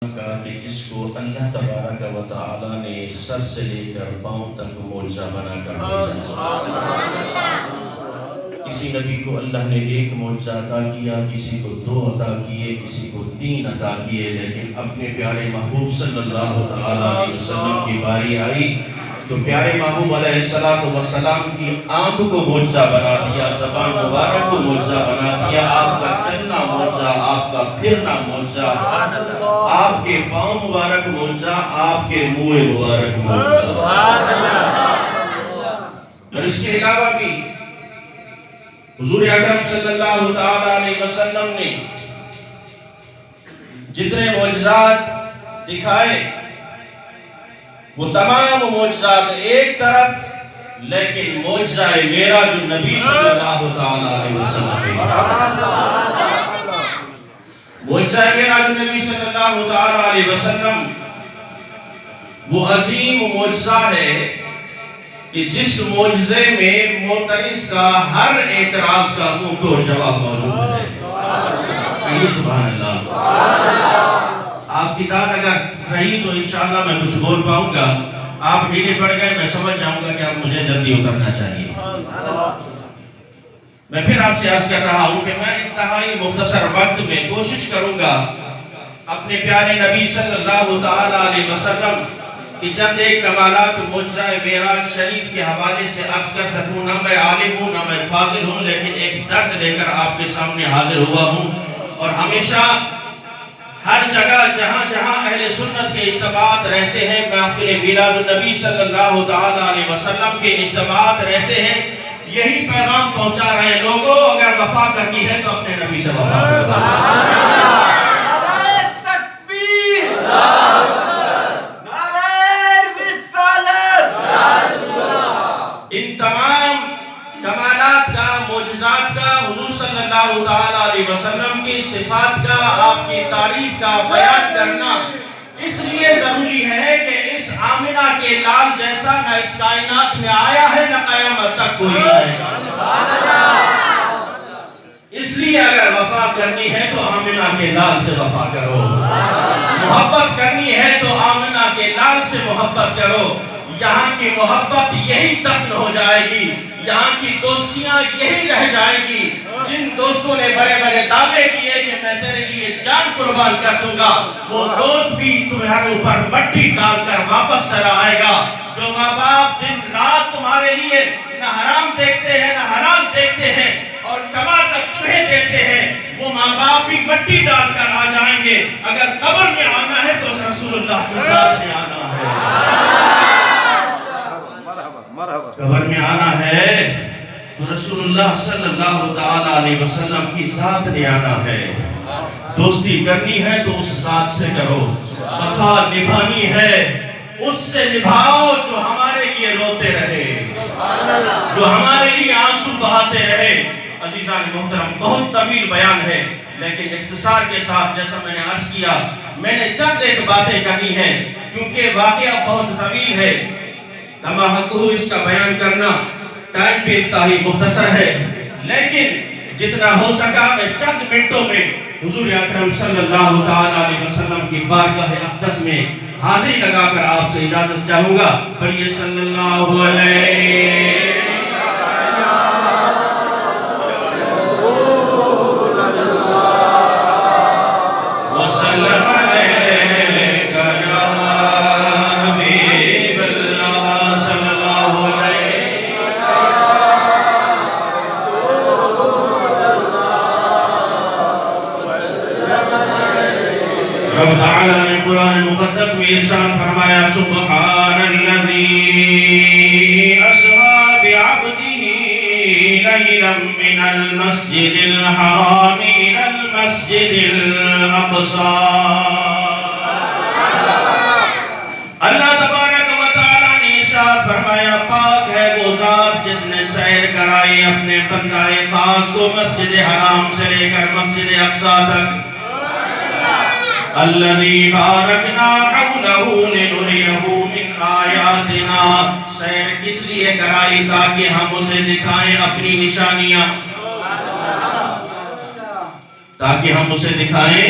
کا کہ جس کو اللہ تبارک و تعالی نے سر سے لے کر پاؤں تک معجزہ بنا کر بھیجا۔ کسی نبی کو اللہ نے ایک معجزہ عطا کیا، کسی کو 2 عطا کیے، کسی کو 3 عطا کیے، لیکن اپنے پیارے محبوب صلی اللہ علیہ وسلم کی باری آئی تو پیارے محبوب علیہ السلام کی آنکھ کو معجزہ بنا دیا، زبان مبارک کو معجزہ بنا دیا، آپ کا چلنا معجزہ، آپ کا پھرنا معجزہ، آپ کے پاؤں مبارک معجزہ، آپ کے منہ مبارک معجزہ۔ اور اس کے علاوہ بھی حضور اکرم صلی اللہ علیہ وسلم نے جتنے معجزات دکھائے وہ تمام معجزات ایک طرف، لیکن معجزہ معراج النبی صلی اللہ علیہ وسلم، معجزہ معراج النبی صلی اللہ علیہ وسلم وہ عظیم معجزہ ہے کہ جس معجزے میں معترض کا ہر اعتراض کا منہ توڑ جواب موجود ہے۔ سبحان اللہ۔ آپ کی داد اگر رہی تو انشاءاللہ میں کچھ بول پاؤں گا، آپ ڈھیلے پڑ گئے میں سمجھ جاؤں گا کہ آپ مجھے جلدی اترنا چاہیے۔ میں پھر آپ سے عرض کر رہا ہوں کہ میں انتہائی مختصر وقت میں کوشش کروں گا اپنے پیارے نبی صلی اللہ علیہ وسلم کہ چند ایک کمالات معجزہ معراج شریف کے حوالے سے عرض کر سکوں۔ نہ میں عالم ہوں، نہ میں فاضل ہوں، لیکن ایک درد لے کر آپ کے سامنے حاضر ہوا ہوں، اور ہمیشہ ہر جگہ جہاں جہاں اہل سنت کے اجتماعات رہتے ہیں، محفل میلاد النبی صلی اللہ علیہ وسلم کے اجتماعات رہتے ہیں، یہی پیغام پہنچا رہے ہیں، لوگوں اگر وفا کرنی ہے تو اپنے نبی سے وفا کرو۔ ان تمام کمالات کا، معجزات کا، حضور صلی اللہ علیہ وسلم کی صفات کا، آپ کی تعریف کا بیان کرنا اس لیے ضروری ہے کہ اس آمنہ کے لال جیسا نہ اس کائنات میں آیا ہے نہ قیامت تک کوئی آئے گا۔ اس لیے اگر وفا کرنی ہے تو آمنہ کے لال سے وفا کرو، محبت کرنی ہے تو آمنہ کے لال سے محبت کرو۔ یہاں کی محبت یہی دفن ہو جائے گی، یہاں کی دوستیاں یہی رہ جائے گی۔ جن دوستوں نے بڑے بڑے دعوے کیے کہ میں تیرے لیے جان قربان کر دوں گا، وہ دوست بھی تمہارے اوپر مٹی ڈال کر واپس چلا آئے گا۔ جو ماں باپ دن رات تمہارے لیے نہ حرام دیکھتے ہیں نہ حرام دیکھتے ہیں اور کما کر تمہیں دیتے ہیں، وہ ماں باپ بھی مٹی ڈال کر آ جائیں گے۔ اگر قبر میں آنا ہے تو رسول اللہ کی ذات میں آنا ہے، قبر میں آنا ہے تو رسول اللہ صلی اللہ علیہ وسلم کی ذات نے آنا ہے۔ دوستی کرنی ہے تو اس ذات سے کرو، وفا نبھانی ہے اس سے نبھاؤ جو ہمارے لیے روتے رہے، جو ہمارے لیے آنسو بہاتے رہے۔ عزیزان محترم، بہت طویل بیان ہے، لیکن اختصار کے ساتھ جیسا میں نے عرض کیا، میں نے چند ایک باتیں کرنی ہیں کیونکہ واقعہ بہت طویل ہے، کما حقہ اس کا بیان کرنا ٹائم پہ انتہائی مختصر ہے، لیکن جتنا ہو سکا میں چند منٹوں میں حضور اکرم صلی اللہ علیہ وسلم کی بارگاہ اقدس میں حاضری لگا کر آپ سے اجازت چاہوں گا۔ پڑھیے صلی اللہ علیہ وسلم۔ رب تعالیٰ نے قرآن مقدس میں ارشاد فرمایا، سبحان الذی اسریٰ بعبدہ لیلا من المسجد الحرام الى المسجد الاقصی۔ اللہ تبارک و تعالیٰ نے ارشاد فرمایا، پاک ہے وہ ذات جس نے سیر کرائی اپنے بندہ خاص کو مسجد حرام سے لے کر مسجد اقصی تک۔ الذی بارکنا حولہ لنریہ من آیاتنا، سیر کس لیے کرائی تاکہ ہم اسے دکھائیں اپنی نشانیاں، تاکہ ہم اسے دکھائیں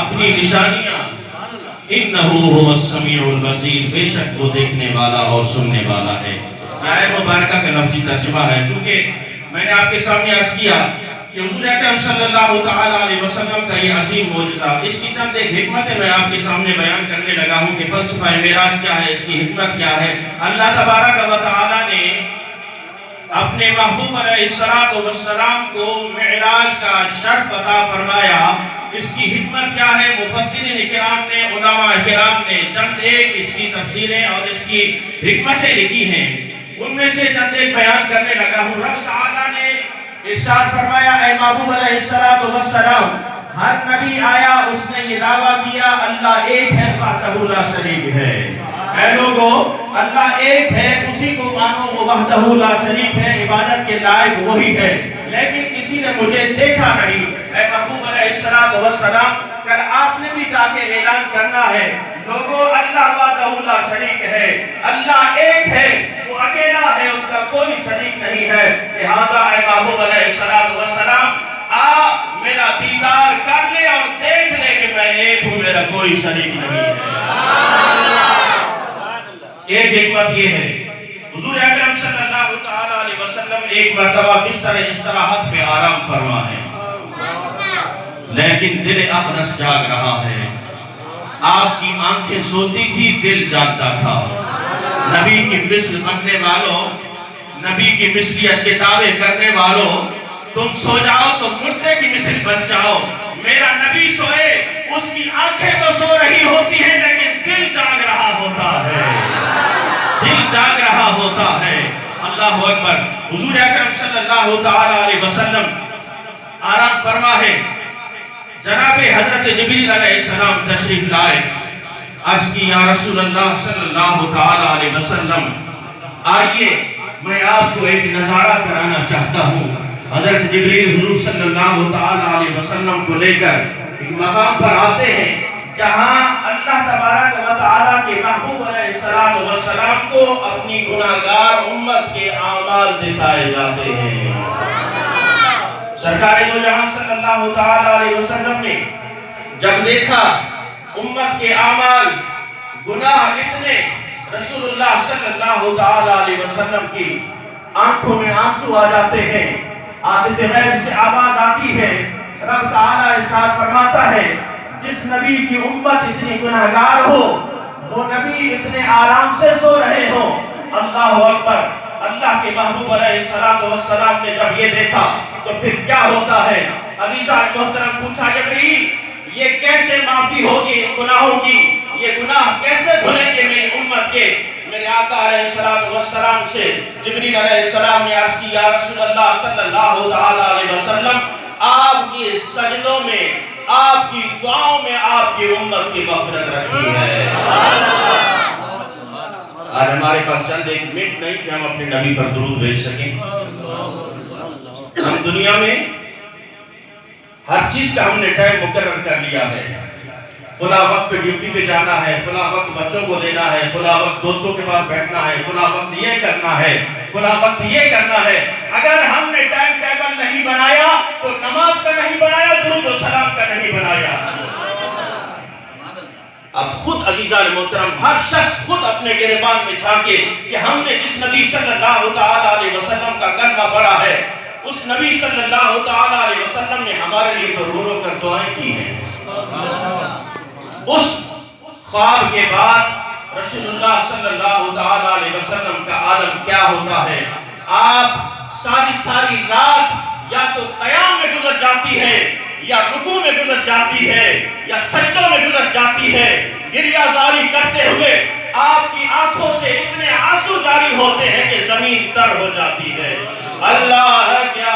اپنی نشانیاں۔ انہو هو السمیع البصیر، بے شک وہ دیکھنے والا اور سننے والا ہے۔ یہ آیت مبارکہ کا لفظی ترجمہ ہے۔ چونکہ میں نے آپ کے سامنے عرض کیا کہ حضور اکرم صلی اللہ تعالیٰ علیہ وسلم کا یہ عظیم معجزہ، اس کی چند ایک حکمتیں میں آپ کے سامنے بیان کرنے لگا ہوں کہ فلسفہ معراج کیا ہے، اس کی حکمت کیا ہے۔ اللہ تبارک و تعالیٰ نے اپنے محبوب علیہ السلام کو معراج کا شرف عطا فرمایا۔ اس کی حکمت کیا ہے؟ مفسرین کرام نے، علماء کرام نے چند ایک اس کی تفسیریں اور اس کی حکمتیں لکھی ہیں، ان میں سے چند ایک بیان کرنے لگا ہوں۔ رب تعالیٰ نے ارشاد فرمایا، اے محبوب علیہ السلام، ہر نبی آیا اس نے یہ دعویٰ کیا اللہ ایک ہے، وحدہ لا شریک ہے۔ اے لوگو، اللہ ایک ہے، اسی کو مانو، وہ وحدہ لا شریک ہے، عبادت کے لائق وہی ہے۔ لیکن کسی نے مجھے دیکھا نہیں۔ اے محبوب علیہ السلام، کل آپ نے بھی تاکہ اعلان کرنا ہے، لوگو اللہ وحدہ لا شریک ہے، اللہ ایک ہے، وہ اکیلا ہے، اس کا کوئی شریک نہیں ہے۔ لہذا اے محبوب علیہ السلام، میرا دیدار کر لے اور دیکھ لے کہ میں ایک ہوں، میرا کوئی شریک نہیں ہے۔ ایک حکمت یہ ہے، حضور اکرم صلی اللہ تعالیٰ علیہ وسلم ایک مرتبہ کس طرح استراحت پہ آرام فرما ہے، لیکن دل اقدس جاگ رہا ہے۔ آپ کی آنکھیں سوتی تھی، دل جاگتا تھا۔ نبی کی مثل بننے والوں، نبی کی مثلیت کے دعوے کرنے والوں، تم سو جاؤ تو مردے کی مثل بن جاؤ۔ میرا نبی سوئے، اس کی آنکھیں تو سو رہی ہوتی ہیں لیکن دل جاگ رہا ہوتا ہے، دل جاگ رہا ہوتا ہے۔ اللہ اکبر۔ حضور اکرم صلی اللہ تعالیٰ علیہ وسلم آرام فرما ہے، جناب حضرت جبریل علیہ السلام تشریف لائے، عرض کی یا رسول اللہ صلی اللہ تعالیٰ علیہ وسلم، آئیے میں آپ کو ایک نظارہ کرانا چاہتا ہوں۔ حضرت جبریل حضور صلی اللہ تعالیٰ علیہ وسلم کو لے کر ایک مقام پر آتے ہیں جہاں اللہ تبارک و تعالیٰ کے محبوب علیہ السلام کو اپنی گناہگار امت کے اعمال دکھائے جاتے ہیں۔ سرکار دو جہاں صلی اللہ تعالیٰ علیہ وسلم نے جب دیکھا امت کے اعمال، گناہ اتنے، رسول اللہ صلی اللہ تعالیٰ علیہ وسلم کی آنکھوں میں آنسو آ جاتے ہیں، عاطف غیب سے آواز آتی ہے۔ رب تعالیٰ ارشاد فرماتا ہے، جس نبی کی امت اتنی گناہگار ہو، وہ نبی اتنے آرام سے سو رہے ہو۔ اللہ اکبر۔ اللہ کے محبوب علیہ السلام نے جب یہ دیکھا تو پھر کیا ہوتا ہے؟ عزیزان محترم، پوچھا جبریل یہ کیسے معافی ہوگی گناہوں کی، یہ گناہ کیسے دھلیں گے میری امت کے؟ میرے آقا علیہ السلام سے جبریل علیہ السلام نے عرض کی یا رسول اللہ صلی اللہ علیہ وسلم، آپ کے سجدوں میں، آپ کی دعاؤں میں آپ کی امت کی مغفرت رکھی ہے۔ آج ہمارے پاس چند ایک منٹ نہیں کہ ہم اپنے نبی پر درود بھیج سکیں۔ ہم دنیا میں ہر چیز کا ہم نے ٹائم مقرر کر لیا ہے، فلاں وقت پہ ڈیوٹی پہ جانا ہے، فلاں وقت بچوں کو دینا ہے، فلاں وقت دوستوں کے پاس بیٹھنا ہے، فلاں وقت یہ کرنا ہے، فلاں وقت یہ کرنا ہے۔ اگر ہم نے ٹائم ٹیبل نہیں بنایا تو نماز کا نہیں بنایا، درود و سلام کا نہیں بنایا۔ اب خود عزیزان محترم، ہر شخص خود اپنے گریبان میں جھانکے کہ ہم نے جس نبی صلی اللہ تعالیٰ علیہ وسلم کا کلمہ پڑھا ہے، اس نبی صلی اللہ تعالیٰ علیہ وسلم نے ہمارے لیے تو رو رو کر دعائیں کی ہیں۔ اس خواب کے بعد رسول اللہ صلی اللہ تعالیٰ علیہ وسلم کا عالم کیا ہوتا ہے؟ آپ ساری رات یا تو قیام میں گزر جاتی ہے، یا رکوع میں گزر جاتی ہے، یا سجدوں میں گزر جاتی ہے، گریہ زاری کرتے ہوئے آپ کی آنکھوں سے اتنے آنسو جاری ہوتے ہیں کہ زمین تر ہو جاتی ہے۔ اللہ کیا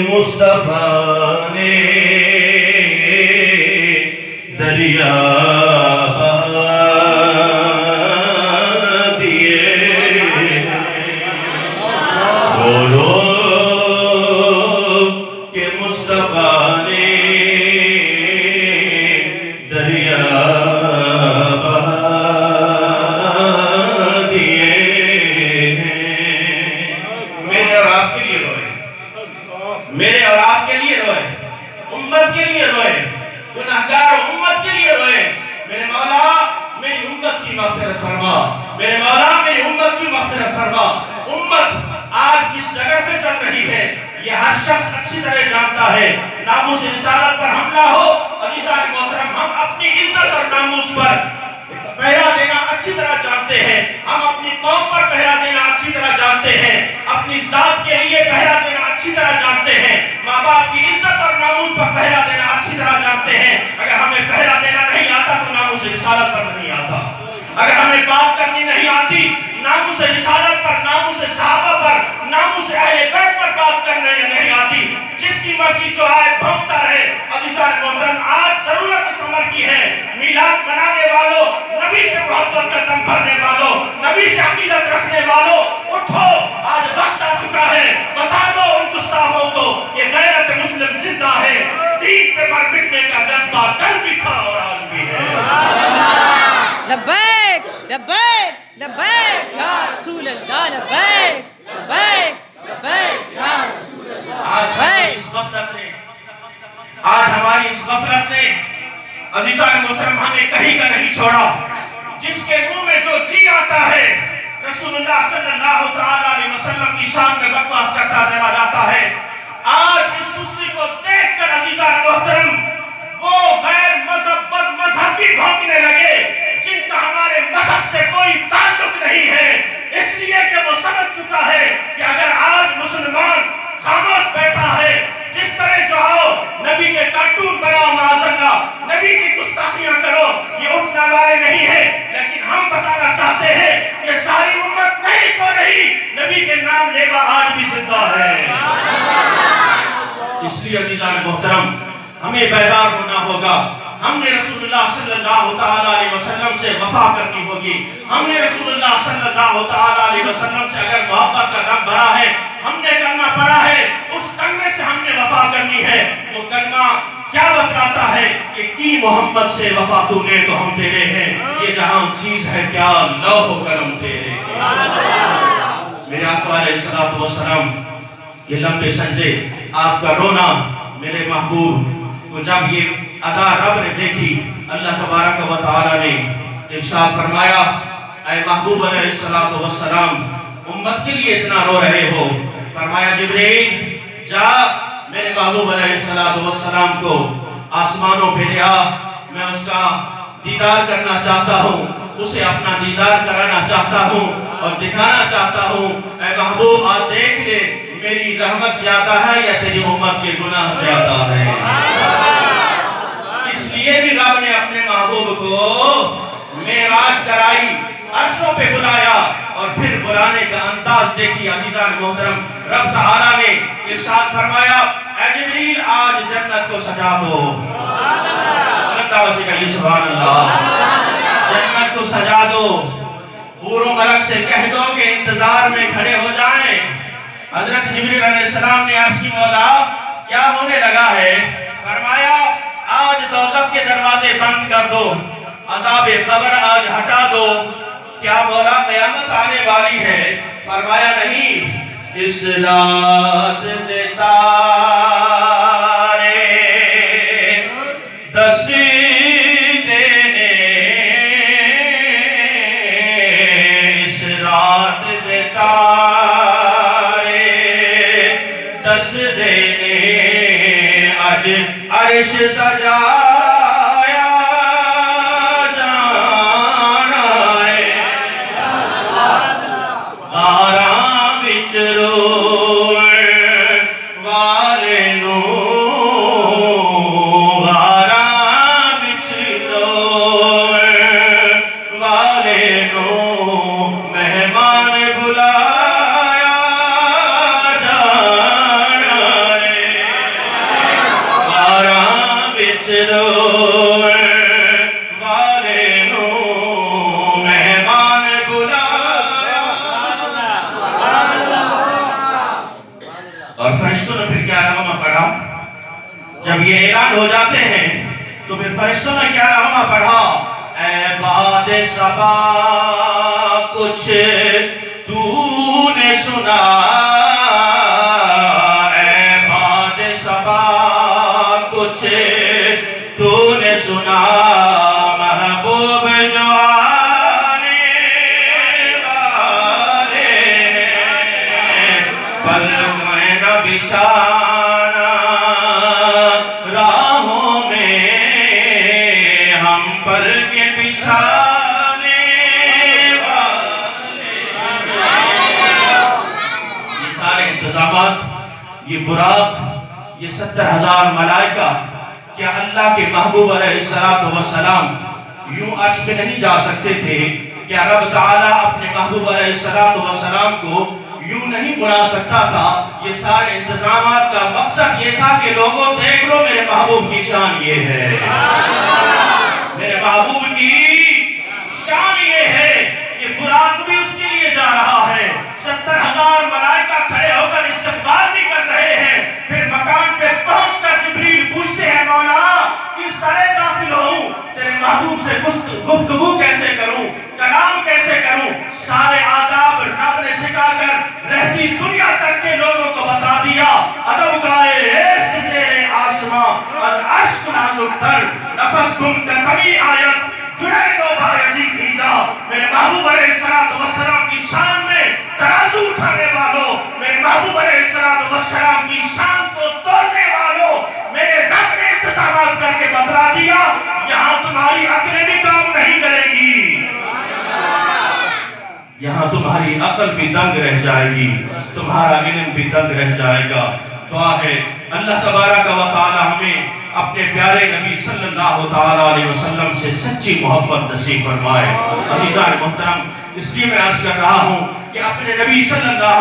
مصطفیٰ نے دریا دیے، رو رو آپ کے لیے روئے، میرے اور آپ کے لیے روئے، امت کے لیے روئے، گناہگار امت کے لیے روئے۔ میرے مولا میری امت کی مغفرت فرما، میرے مولا میری امت کی مغفرت فرما۔ امت آج کس جگہ پہ چل رہی ہے یہ ہر شخص اچھی طرح جانتا ہے۔ ناموس رسالت پر حملہ ہو، عزیزان محترم ہم اپنی عزت اور ناموس پر پہرا دینا اچھی طرح جانتے ہیں، ہم اپنی قوم پر پہرا دینا اچھی طرح جانتے ہیں، اپنی ذات کے لیے پہرا دینا اچھی طرح جانتے ہیں، ماں باپ کی عزت اور ناموس پر پہرا دینا اچھی طرح جانتے ہیں۔ اگر ہمیں پہرا دینا نہیں آتا تو ناموس رسالت پر نہیں آتا، اگر ہمیں بات کرنی نہیں آتی ناموس رسالت پر، ناموس صحابہ پر، ناموس اہل بیت پر بات کرنے نہیں آتی، جس کی مرضی جو آئے بھونکتا رہے۔ عزیزان محترم آج ضرورت اس عمر کی ہے، میلاد منانے والوں، نبی سے محبت کا دم بھرنے والوں، نبی سے عقیدت رکھنے والوں، اٹھو آج وقت آ چکا ہے، بتا دو ان گستاخوں کو یہ غیرت مسلم زندہ ہے، دین پہ مر مٹنے کا جذبہ کل بھی تھا اور آج بھی ہے۔ لبیک لبیک لبیک یا رسول اللہ، لبیک لبیک لبیک یا رسول اللہ۔ آج ہماری اس غفلت نے عزیزان محترم ہمیں کہیں کا نہیں چھوڑا۔ جس کے منہ میں جو جی آتا ہے رسول اللہ صلی اللہ علیہ وسلم کی شان میں بکواس کرتا چلا جاتا ہے۔ آج اس سستی کو دیکھ کر عزیزان محترم وہ غیر مذہب بد مذہبی بھونکنے لگے جن کا ہمارے مذہب سے کوئی تعلق نہیں ہے، اس لیے کہ وہ سمجھ چکا ہے کہ اگر آج مسلمان خاموش بیٹھا ہے، جس طرح جو آؤ نبی کے کارٹون بناؤ معاذاللہ، نبی کی گستاخیاں کرو، یہ اٹھنے والے نہیں ہیں۔ لیکن ہم بتانا چاہتے ہیں کہ ساری امت نہیں سو رہی، نبی کے نام لیوا آج بھی زندہ ہے۔ اس لیے عزیزان محترم ہمیں بیدار ہونا ہوگا، ہم نے رسول اللہ صلی اللہ علیہ وسلم سے وفا کرنی ہوگی، ہم نے رسول اللہ صلی اللہ علیہ وسلم سے اگر محبت کا دم بھرا ہے، ہم نے کلمہ پڑھا ہے، اس کلمے سے ہم نے وفا کرنی ہے۔ وہ کلمہ کیا بتاتا ہے کہ کی محمد سے وفا تو نے تو ہم تیرے ہیں، یہ جہاں چیز ہے کیا لوح و قلم تیرے ہیں۔ میرے آقا علیہ السلام یہ لمبے سجدے، آپ کا رونا، میرے محبوب کو جب یہ ادا رب نے دیکھی، اللہ تبارک و تعالی نے ارشاد فرمایا اے محبوب علیہ السلام امت کے لیے اتنا رو رہے ہو، فرمایا جبریل جا میرے محبوب علیہ السلام کو آسمانوں پہ لیا، میں اس کا دیدار کرنا چاہتا ہوں، اسے اپنا دیدار کرانا چاہتا ہوں اور دکھانا چاہتا ہوں۔ اے محبوب آج دیکھ لے میری رحمت زیادہ ہے یا تیری امت کے گناہ زیادہ ہے۔ اس لیے بھی رب نے اپنے محبوب کو معراج کرائی، عرشوں پہ بلایا اور پھر بلانے کا انداز دیکھی عزیزان محترم، رب تعالیٰ نے ارشاد فرمایا اے جبریل آج جنت کو سجا دو، سبحان اللہ، جنت کو سجا دو، حور و ملک سے کہہ دو کہ انتظار میں کھڑے ہو جائیں۔ حضرت جبریل علیہ السلام نے عرض کی مولا کیا ہونے لگا ہے؟ فرمایا آج دوزخ کے دروازے بند کر دو، عذاب قبر آج ہٹا دو۔ کیا مولا قیامت آنے والی ہے؟ فرمایا نہیں، اس رات دے تارے دس دینے، اس رات دے تارے دس دینے، آج عرش سجایا جانا ہے، غاراں وچ روئے والے نو، غاراں وچ روئے والے نو، مہمان بلایا جانا ہے، غاراں وچ روئے والے نو، مہمان بلایا۔ اور فرشتوں نے پھر کیا نغمہ پڑھا؟ جب یہ اعلان ہو جاتے ہیں تو پھر فرشتوں نے کیا نغمہ پڑھا؟ اے باد صبا کچھ تو نے سنایا، تو نے سنا محبوب جو آنے والے ہیں، پلک میں نہ بچھانا راہوں میں ہم پر کے بچھانے والے ہیں۔ یہ سارے انتظامات، یہ براق، یہ 70,000 ملائکہ، کیا اللہ کے محبوب علیہ السلام یوں عرش پہ نہیں جا سکتے تھے؟ کیا رب تعالیٰ اپنے محبوب علیہ السلام کو یوں نہیں بلا سکتا تھا؟ یہ سارے انتظامات کا مقصد یہ تھا کہ لوگوں دیکھ لو میرے محبوب کی شان یہ ہے، میرے محبوب کی شان یہ ہے۔ یہ براق بھی اس کے لیے جا رہا ہے، 70,000 ملائکہ کھڑے ہو کر استقبال بھی کر رہے ہیں۔ پھر مکان پہ پہنچ کر جبریل پوچھتے ہیں مولا کس طرح داخل ہوں، تیرے محبوب سے گفتگو کیسے کروں، کلام کیسے کروں؟ سارے آداب رب نے سکھا کر رہتی دنیا تک کے لوگوں کو بتا دیا۔ ادب گائے عشق زیر آسماں، از عشق نازک تر، نفس گم کا کمی آیت جنید و بایزید بھیجا۔ میرے محبوب علیہ السلام کی شان میں ترازو اٹھانے والوں، میرے محبوب علیہ السلام کی شان کو توڑنے والوں، میرے رب نے انتظامات کر کے بتلا دیا یہاں تمہاری عقلیں بھی کام نہیں کرے گی، یہاں تمہاری عقل بھی دنگ رہ جائے گی، تمہارا علم بھی دنگ رہ جائے گا۔ دعا ہے اللہ تبارک و تعالی ہمیں اپنے پیارے نبی صلی اللہ علیہ وسلم سے سچی محبت نصیب فرمائے۔ عزیزان محترم، اس لیے میں عرض کر رہا ہوں کہ اپنے نبی صلی اللہ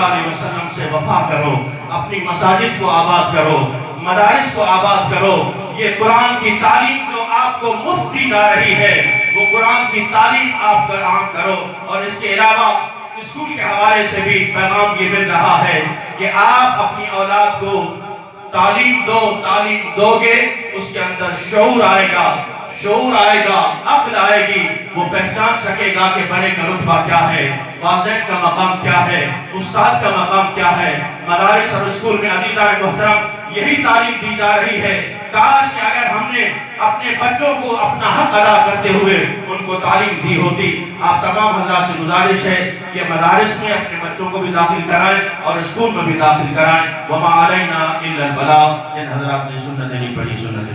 علیہ وسلم سے وفا کرو، اپنی مساجد کو آباد کرو، مدارس کو آباد کرو۔ یہ قرآن کی تعلیم جو آپ کو مفت دی جا رہی ہے، وہ قرآن کی تعلیم آپ عام کرو۔ اور اس کے علاوہ اسکول کے حوالے سے بھی پیغام یہ مل رہا ہے کہ آپ اپنی اولاد کو تعلیم دو گے، اس کے اندر شعور آئے گا، عقل آئے گی، وہ پہچان سکے گا کہ بڑے کا رتبہ کیا ہے، والدین کا مقام کیا ہے، استاد کا مقام کیا ہے۔ مدارس اور اسکول میں عزیزان محترم یہی تعلیم دی جا رہی ہے۔ کاش کہ اگر ہم نے اپنے بچوں کو اپنا حق ادا کرتے ہوئے ان کو تعلیم دی ہوتی۔ آپ تمام حضرات سے گزارش ہے کہ مدارس میں اپنے بچوں کو بھی داخل کرائیں اور اسکول میں بھی داخل کرائیں۔ وَمَا عَلَيْنَا إِلَّا الْبَلَاغُ، جن حضرات نے سنت نہیں پڑھی سنت